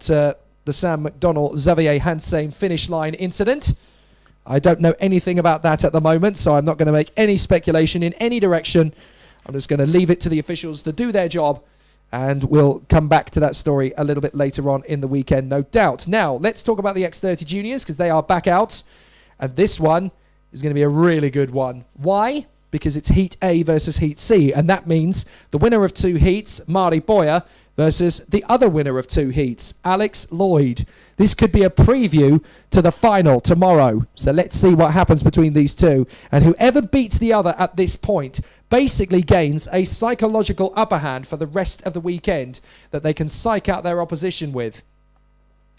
the Sam McDonnell-Xavier Hansane finish line incident. I don't know anything about that at the moment, so I'm not going to make any speculation in any direction. I'm just going to leave it to the officials to do their job, and we'll come back to that story a little bit later on in the weekend, no doubt. Now, let's talk about the X30 Juniors, because they are back out, and this one is going to be a really good one. Why? Because it's Heat A versus Heat C, and that means the winner of 2 heats, Mari Boyer, versus the other winner of 2 heats, Alex Lloyd. This could be a preview to the final tomorrow. So let's see what happens between these two. And whoever beats the other at this point basically gains a psychological upper hand for the rest of the weekend that they can psych out their opposition with.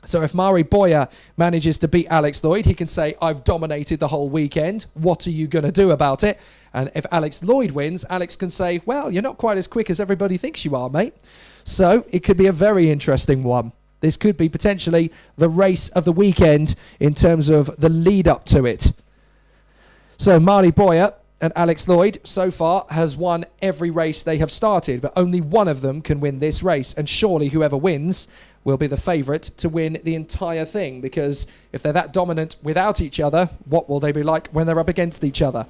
So if Mari Boyer manages to beat Alex Lloyd, he can say, I've dominated the whole weekend. What are you going to do about it? And if Alex Lloyd wins, Alex can say, well, you're not quite as quick as everybody thinks you are, mate. So it could be a very interesting one. This could be potentially the race of the weekend in terms of the lead up to it. So Mari Boyer and Alex Lloyd so far has won every race they have started, but only one of them can win this race. And surely whoever wins will be the favourite to win the entire thing, because if they're that dominant without each other, what will they be like when they're up against each other?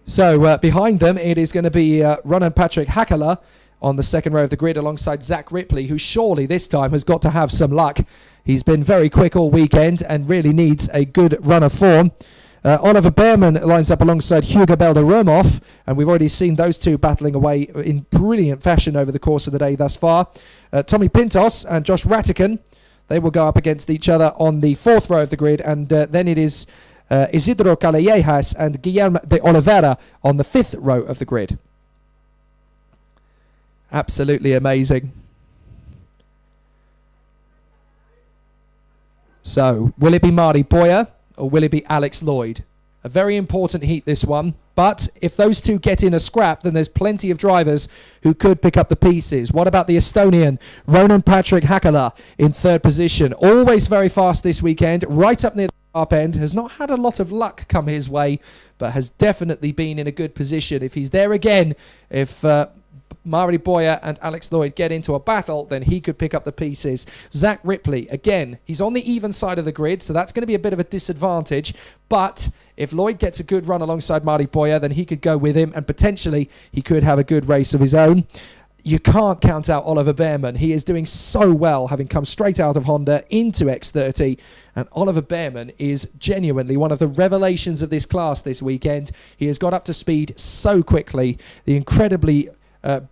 So behind them, it is going to be Ronan Patrick Hakala on the second row of the grid alongside Zach Ripley, who surely this time has got to have some luck. He's been very quick all weekend and really needs a good run of form. Oliver Behrman lines up alongside Hugo Belder-Romoff, and we've already seen those two battling away in brilliant fashion over the course of the day thus far. Tommy Pintos and Josh Ratican, they will go up against each other on the fourth row of the grid, and then it is Isidro Callejas and Guillermo de Oliveira on the fifth row of the grid. Absolutely amazing. So, will it be Mari Boyer or will it be Alex Lloyd? A very important heat, this one. But if those two get in a scrap, then there's plenty of drivers who could pick up the pieces. What about the Estonian, Ronan Patrick Hakala, in third position? Always very fast this weekend, right up near the sharp end. Has not had a lot of luck come his way, but has definitely been in a good position. If he's there again, if Mari Boyer and Alex Lloyd get into a battle, then he could pick up the pieces. Zach Ripley, again, he's on the even side of the grid, so that's going to be a bit of a disadvantage. But if Lloyd gets a good run alongside Mari Boyer, then he could go with him, and potentially he could have a good race of his own. You can't count out Oliver Behrman. He is doing so well, having come straight out of Honda into X30. And Oliver Behrman is genuinely one of the revelations of this class this weekend. He has got up to speed so quickly. The incredibly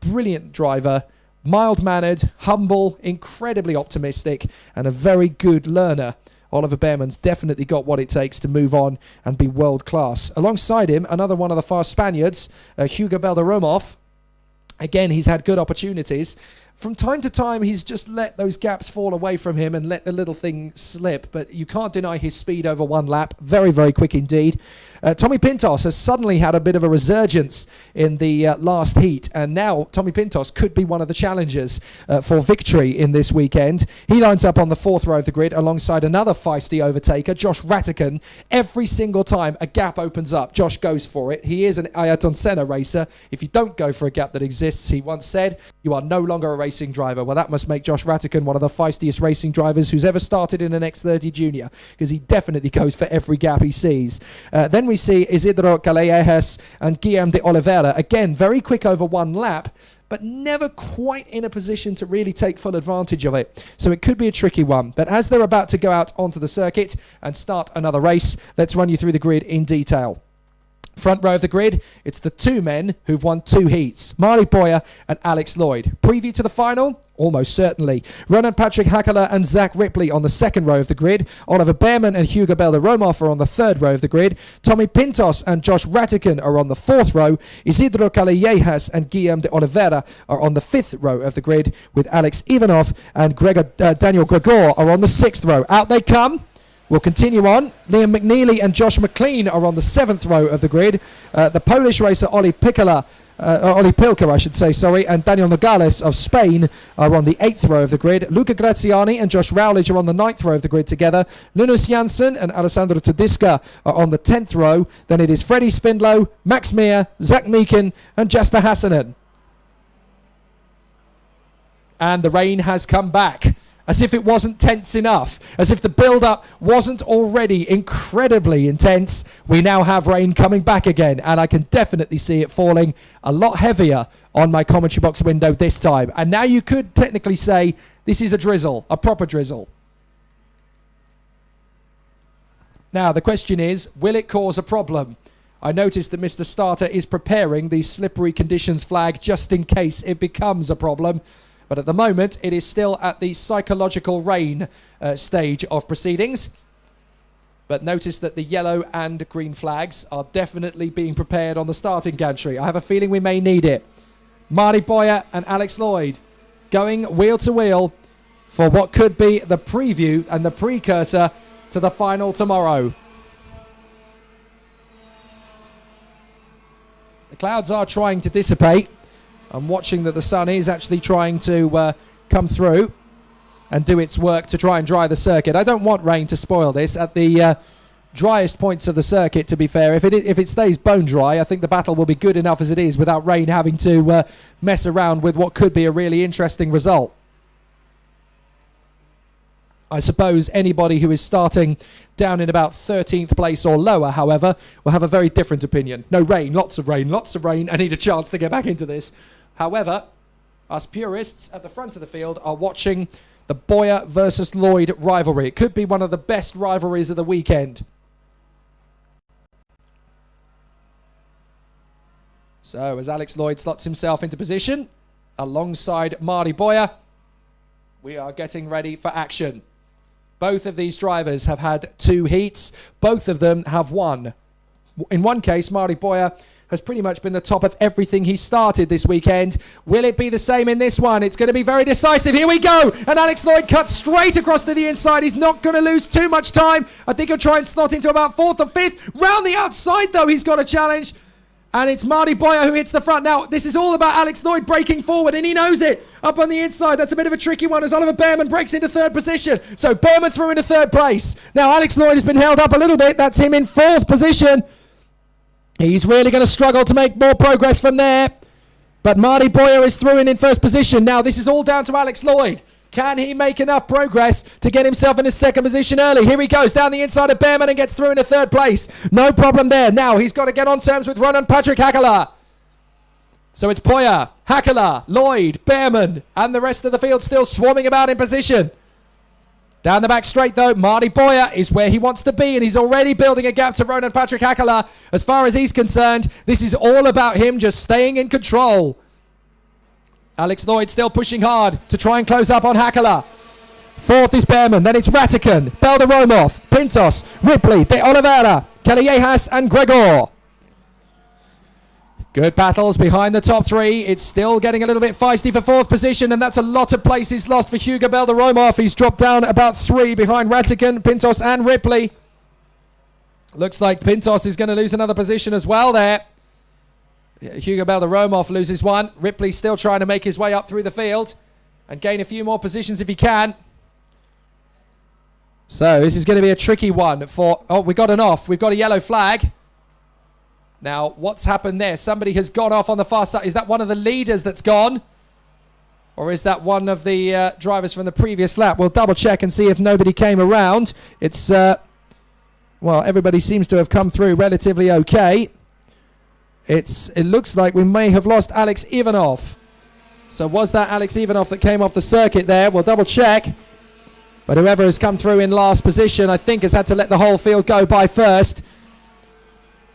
brilliant driver, mild-mannered, humble, incredibly optimistic, and a very good learner. Oliver Behrman's definitely got what it takes to move on and be world-class. Alongside him, another one of the fast Spaniards, Hugo Belder-Romoff. Again, he's had good opportunities. From time to time, he's just let those gaps fall away from him and let the little thing slip. But you can't deny his speed over one lap. Very, very quick indeed. Tommy Pintos has suddenly had a bit of a resurgence in the last heat. And now Tommy Pintos could be one of the challengers for victory in this weekend. He lines up on the fourth row of the grid alongside another feisty overtaker, Josh Ratican. Every single time a gap opens up, Josh goes for it. He is an Ayrton Senna racer. If you don't go for a gap that exists, he once said, you are no longer a racing driver. Well, that must make Josh Ratican one of the feistiest racing drivers who's ever started in an X30 Junior, because he definitely goes for every gap he sees. Then we see Isidro Callejas and Guillermo de Oliveira. Again, very quick over one lap, but never quite in a position to really take full advantage of it. So it could be a tricky one. But as they're about to go out onto the circuit and start another race, let's run you through the grid in detail. Front row of the grid, it's the two men who've won 2 heats, Mari Boyer and Alex Lloyd. Preview to the final? Almost certainly. Ronan Patrick Hakala and Zach Ripley on the second row of the grid. Oliver Behrman and Hugo Belder-Romoff are on the third row of the grid. Tommy Pintos and Josh Ratican are on the fourth row. Isidro Callejas and Guillermo de Oliveira are on the fifth row of the grid, with Alex Ivanov and Daniel Gregor are on the sixth row. Out they come. We'll continue on. Liam McNeely and Josh McLean are on the seventh row of the grid. The Polish racer Oli Pilka, and Daniel Nogales of Spain are on the 8th row of the grid. Luca Graziani and Josh Rowledge are on the 9th row of the grid together. Linus Janssen and Alessandro Tudiska are on the 10th row. Then it is Freddie Spindlow, Max Meyer, Zach Meekin and Jasper Hassanen. And the rain has come back. As if it wasn't tense enough. As if the build-up wasn't already incredibly intense. We now have rain coming back again. And I can definitely see it falling a lot heavier on my commentary box window this time. And now you could technically say this is a drizzle, a proper drizzle. Now, the question is, will it cause a problem? I noticed that Mr. Starter is preparing the slippery conditions flag just in case it becomes a problem. But at the moment, it is still at the psychological rain stage of proceedings. But notice that the yellow and green flags are definitely being prepared on the starting gantry. I have a feeling we may need it. Marty Boyer and Alex Lloyd going wheel to wheel for what could be the preview and the precursor to the final tomorrow. The clouds are trying to dissipate. I'm watching that the sun is actually trying to come through and do its work to try and dry the circuit. I don't want rain to spoil this at the driest points of the circuit, to be fair. If it stays bone dry, I think the battle will be good enough as it is without rain having to mess around with what could be a really interesting result. I suppose anybody who is starting down in about 13th place or lower, however, will have a very different opinion. No rain, lots of rain, lots of rain. I need a chance to get back into this. However, us purists at the front of the field are watching the Boyer versus Lloyd rivalry. It could be one of the best rivalries of the weekend. So as Alex Lloyd slots himself into position alongside Marty Boyer, we are getting ready for action. Both of these drivers have had 2 heats. Both of them have won. In one case, Marty Boyer has pretty much been the top of everything he started this weekend. Will it be the same in this one? It's going to be very decisive. Here we go. And Alex Lloyd cuts straight across to the inside. He's not going to lose too much time. I think he'll try and slot into about 4th or 5th. Round the outside, though, he's got a challenge. And it's Marty Boyer who hits the front. Now, this is all about Alex Lloyd breaking forward, and he knows it. Up on the inside, that's a bit of a tricky one as Oliver Behrman breaks into 3rd position. So Behrman through into 3rd place. Now, Alex Lloyd has been held up a little bit. That's him in 4th position. He's really going to struggle to make more progress from there. But Marty Boyer is through and in 1st position. Now, this is all down to Alex Lloyd. Can he make enough progress to get himself in his 2nd position early? Here he goes down the inside of Behrman and gets through into 3rd place. No problem there. Now he's got to get on terms with Ronan Patrick Hakala. So it's Boyer, Hakala, Lloyd, Behrman, and the rest of the field still swarming about in position. Down the back straight, though, Marty Boyer is where he wants to be, and he's already building a gap to Ronan Patrick Hakala. As far as he's concerned, this is all about him just staying in control. Alex Lloyd still pushing hard to try and close up on Hakala. 4th is Behrman, then it's Ratican, Belderomov, Pintos, Ripley, De Oliveira, Callejas, and Gregor. Good battles behind the top 3. It's still getting a little bit feisty for 4th position, and that's a lot of places lost for Hugo Belderomov. He's dropped down about 3 behind Ratican, Pintos, and Ripley. Looks like Pintos is going to lose another position as well there. Hugo Belderomov loses 1. Ripley still trying to make his way up through the field and gain a few more positions if he can. So this is going to be a tricky one for... Oh, we got an off. We've got a yellow flag. Now, what's happened there? Somebody has gone off on the far side. Is that one of the leaders that's gone? Or is that one of the drivers from the previous lap? We'll double check and see if nobody came around. It's... well, everybody seems to have come through relatively okay. It looks like we may have lost Alex Ivanov. So was that Alex Ivanov that came off the circuit there? We'll double check. But whoever has come through in last position, I think, has had to let the whole field go by first.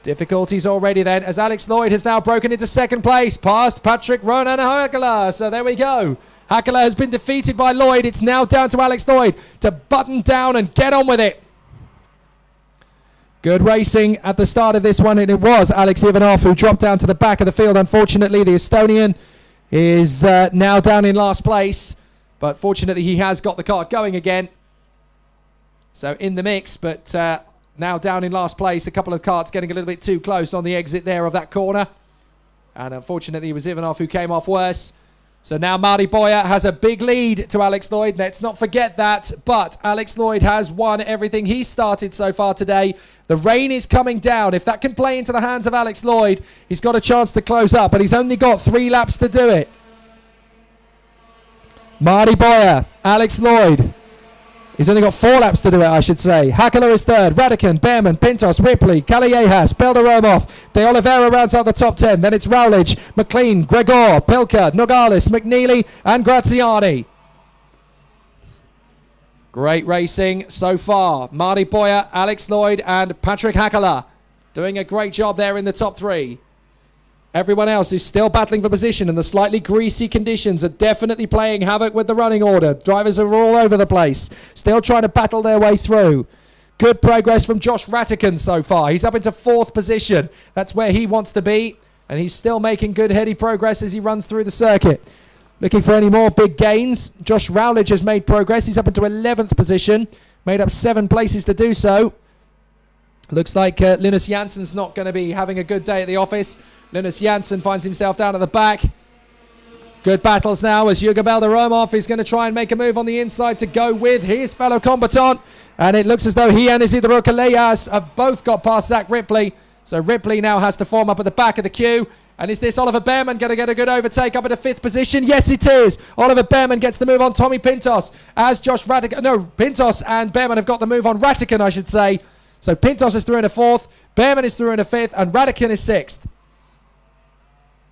Difficulties already then, as Alex Lloyd has now broken into 2nd place, past Patrick Ronan Hakala. So there we go. Hakala has been defeated by Lloyd. It's now down to Alex Lloyd to button down and get on with it. Good racing at the start of this one, and it was Alex Ivanov who dropped down to the back of the field. Unfortunately, the Estonian is now down in last place, but fortunately he has got the kart going again. So in the mix, but now down in last place. A couple of karts getting a little bit too close on the exit there of that corner. And unfortunately, it was Ivanov who came off worse. So now Marty Boyer has a big lead to Alex Lloyd. Let's not forget that. But Alex Lloyd has won everything he started so far today. The rain is coming down. If that can play into the hands of Alex Lloyd, he's got a chance to close up. But he's only got 3 laps to do it. Marty Boyer, Alex Lloyd. He's only got 4 laps to do it, I should say. Hakala is third. Radican, Behrman, Pintos, Ripley, Kaliejas, Belderomov. De Oliveira rounds out the top 10. Then it's Rowledge, McLean, Gregor, Pilka, Nogales, McNeely, and Graziani. Great racing so far. Marty Boyer, Alex Lloyd, and Patrick Hakala doing a great job there in the top 3. Everyone else is still battling for position, and the slightly greasy conditions are definitely playing havoc with the running order. Drivers are all over the place, still trying to battle their way through. Good progress from Josh Ratican so far. He's up into 4th position. That's where he wants to be, and he's still making good heady progress as he runs through the circuit. Looking for any more big gains. Josh Rowledge has made progress. He's up into 11th position, made up 7 places to do so. Looks like Linus Jansson's not going to be having a good day at the office. Linus Jansson finds himself down at the back. Good battles now as Jürgen Belderomov is going to try and make a move on the inside to go with his fellow combatant. And it looks as though he and Isidro Callejas have both got past Zach Ripley. So Ripley now has to form up at the back of the queue. And is this Oliver Behrman going to get a good overtake up into 5th position? Yes, it is. Oliver Behrman gets the move on Tommy Pintos as Josh Ratican. No, Pintos and Behrman have got the move on Ratican, I should say. So Pintos is through in a 4th, Behrman is through in a 5th, and Ratican is 6th.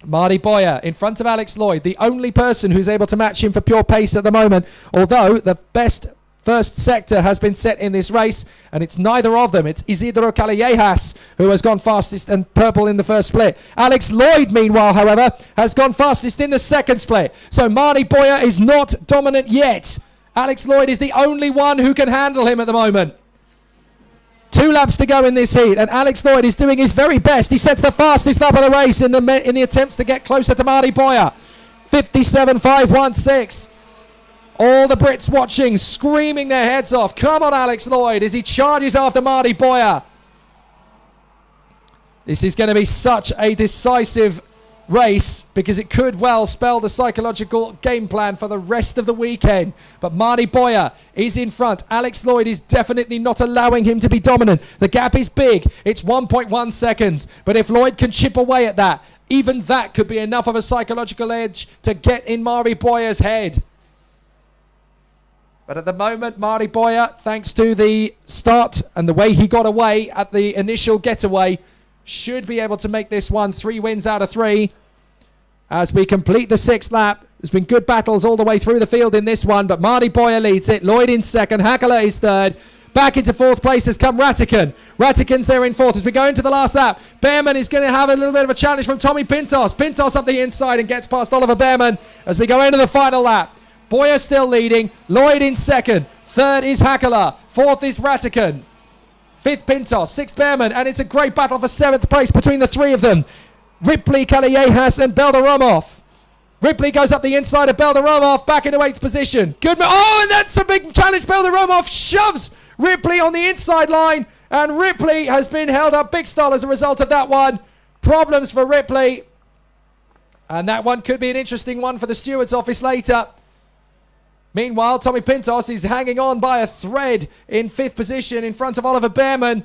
Marty Boyer in front of Alex Lloyd, the only person who's able to match him for pure pace at the moment, although the best first sector has been set in this race, and it's neither of them. It's Isidro Callejas who has gone fastest and purple in the first split. Alex Lloyd, meanwhile, however, has gone fastest in the second split. So Marty Boyer is not dominant yet. Alex Lloyd is the only one who can handle him at the moment. 2 laps to go in this heat, and Alex Lloyd is doing his very best. He sets the fastest lap of the race in the attempts to get closer to Marty Boyer. 57.516. All the Brits watching, screaming their heads off. Come on, Alex Lloyd, as he charges after Marty Boyer. This is going to be such a decisive race because it could well spell the psychological game plan for the rest of the weekend. But Marty Boyer is in front. Alex Lloyd is definitely not allowing him to be dominant. The gap is big. It's 1.1 seconds. But if Lloyd can chip away at that, even that could be enough of a psychological edge to get in Marty Boyer's head. But at the moment, Marty Boyer, thanks to the start and the way he got away at the initial getaway, should be able to make this one 3 wins out of 3. As we complete the 6th lap, there's been good battles all the way through the field in this one, but Marty Boyer leads it. Lloyd in 2nd, Hakala is 3rd. Back into 4th place has come Ratican. Ratican's there in 4th as we go into the last lap. Behrman is going to have a little bit of a challenge from Tommy Pintos. Pintos up the inside and gets past Oliver Behrman as we go into the final lap. Boyer still leading. Lloyd in 2nd. 3rd is Hakala. 4th is Ratican. 5th Pintos, 6th Behrman, and it's a great battle for 7th place between the 3 of them. Ripley, Kaliejas, and Belderomov. Ripley goes up the inside of Belderomov, back into 8th position. Good, and that's a big challenge. Belderomov shoves Ripley on the inside line, and Ripley has been held up big style as a result of that one. Problems for Ripley, and that one could be an interesting one for the steward's office later. Meanwhile, Tommy Pintos is hanging on by a thread in 5th position in front of Oliver Behrman.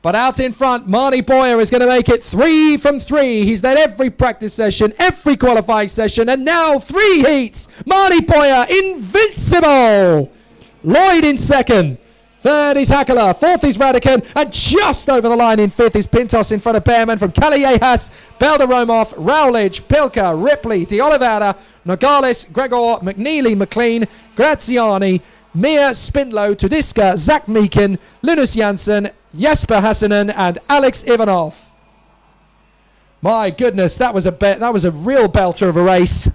But out in front, Marty Boyer is going to make it 3 from 3. He's led every practice session, every qualifying session, and now 3 heats. Marty Boyer, invincible. Lloyd in 2nd. 3rd is Hakala. 4th is Radican. And just over the line in 5th is Pintos in front of Behrman from Kaliejas, Belderomov, Rowledge, Pilka, Ripley, De Oliveira, Nogales, Gregor, McNeely, McLean, Graziani, Mia Spindlow, Tudiska, Zach Meakin, Linus Jansson, Jesper Hassanen, and Alex Ivanov. My goodness, that was a real belter of a race.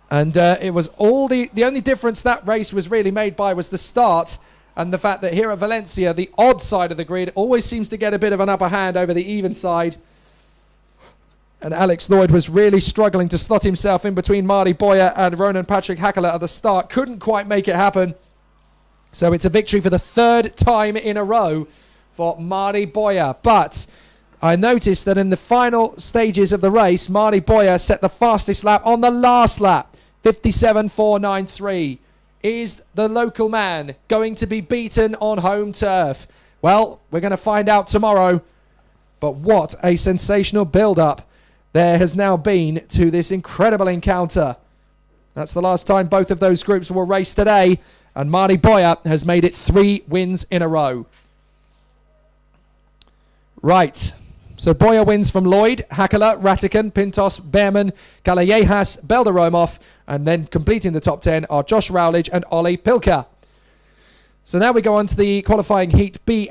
And it was all the only difference that race was really made by was the start and the fact that here at Valencia, the odd side of the grid always seems to get a bit of an upper hand over the even side. And Alex Lloyd was really struggling to slot himself in between Marty Boyer and Ronan Patrick Hakala at the start. Couldn't quite make it happen. So it's a victory for the 3rd time in a row for Marty Boyer. But I noticed that in the final stages of the race, Marty Boyer set the fastest lap on the last lap. 57.493. Is the local man going to be beaten on home turf? Well, we're going to find out tomorrow. But what a sensational build-up there has now been to this incredible encounter. That's the last time both of those groups will race today. And Marty Boyer has made it 3 wins in a row. Right. So Boyer wins from Lloyd, Hakala, Ratican, Pintos, Behrman, Galayejas, Belderomov, and then completing the top 10 are Josh Rowledge and Ollie Pilker. So now we go on to the qualifying Heat B.